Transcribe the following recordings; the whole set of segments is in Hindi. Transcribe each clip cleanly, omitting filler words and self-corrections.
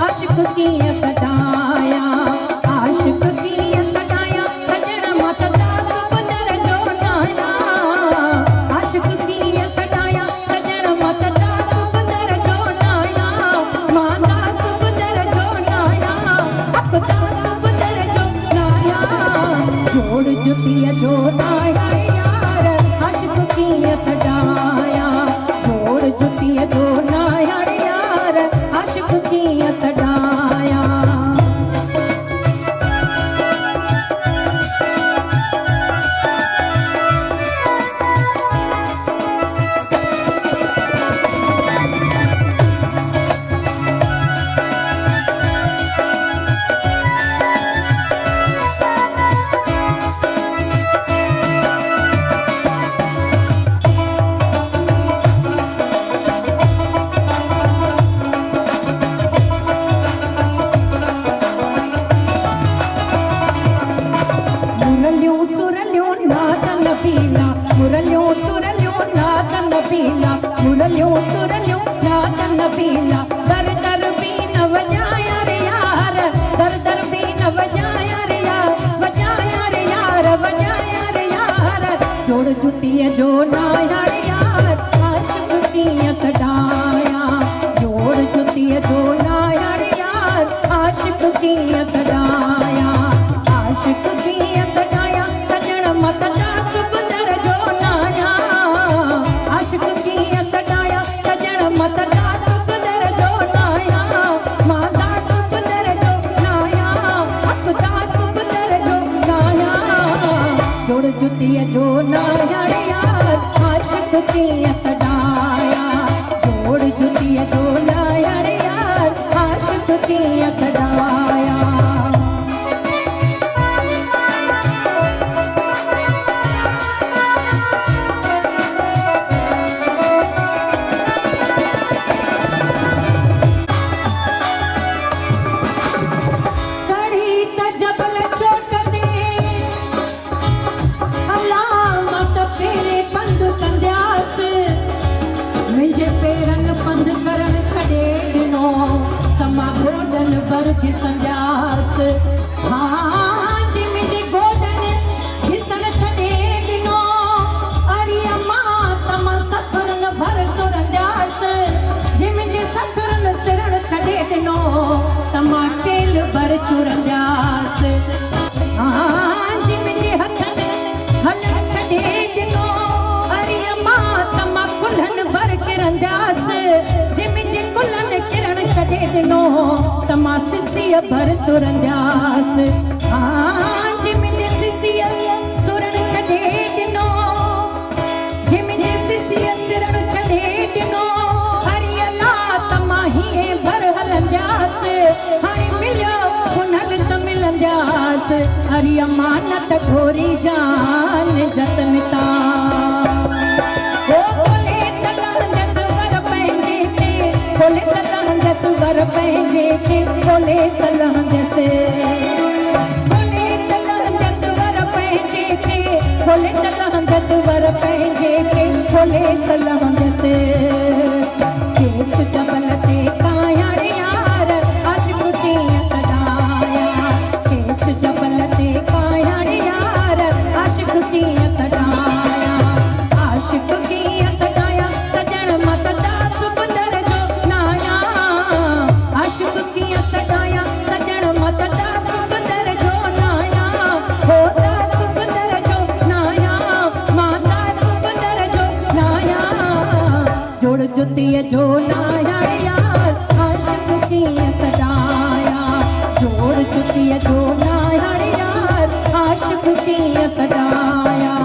आशिक कीअं कढाया आशिक कीअं कढाया सजण मत दास गुजर जो नाया आशिक कीअं कढाया सजण मत दास गुजर जो नाया मां दास गुजर जो नाया हक दास गुजर जो नाया जोड़ जुतीअ जो नाया यार आशिक कीअं कढाया जोड़ जुतीअ जो नाया यार आशिक कीअं कढाया मुरलियों सुरलियों नाचन पीला दर दर भी न वजाया रे यार दर दर भी न वजाया रे यार वजाया रे यार वजाया रे यार जोड़ जुतीअ जो नाया रे यार आशिक कीअं कढाया जोड़ जुतीअ जो नाया रे यार आशिक कीअं कढाया आशिक कीअं कढाया सजण मत दास गुजर जो नाया आशिक कीअं कढाया सजण मत दास गुजर जो नाया मां दास गुजर जो नाया हक दास गुजर जो नाया जोड़ जुतीअ जो नाया रे यार आशिक कीअं कढाया जोड़ जुतीअ जो नाया रे यार आशिक कीअं कढाया संजास हाँ जिमिजी गोदन घिसन छॾे ॾिनो अरे अम्मा तमा सथुरन भर सुरंजास जिमिजी सथुरन सिरण छॾे ॾिनो तमा चेल भर चुरंजास हाँ जिमिजी हथन हलन छॾे ॾिनो अरे अम्मा तमा कुल्हन भर किरंजास जिमिजी कुल्हन किरण छॾे ॾिनो तमा सिसीअ भर सुरंजास हाँ जिमिजी सिसीअ सुरण छॾे ॾिनो जिमिजी सिसीअ सिरण छॾे ॾिनो हरि अला तमा हीअं भर हलंदास हाणे मिलियो हुनल त मिलंदास हरि अमानत घोरी जान जतन तां खोले तलंदस वर पंहिंजे खे खोले तलंदस वर पंहिंजे खे खोले तलंदस वर पंहिंजे खे खोले तलंदस वर पंहिंजे खे खोले तलंदस केछ जबल ते काया रे यार आशिक कीअं कढाया केछ जबल ते काया रे यार आशिक कीअं कढाया आशिक कीअं कढाया सजण मत दास गुजर जो नाया आशिक कीअं कढाया सजण मत दास गुजर जो नाया हो दास गुजर जो नाया मां दास गुजर जो नाया जोड़ जुतीअ जो नाया यार आशिक कीअं कढाया जोड़ जुतीअ जो नाया यार आशिक कीअं कढाया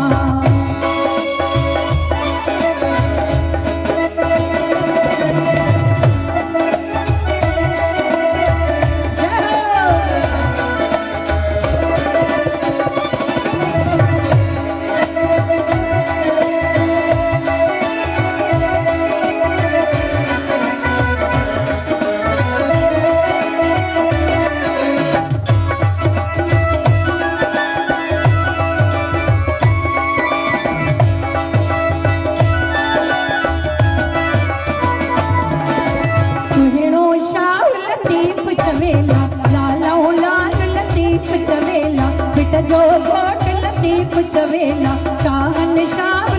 सवेला शाहन शाह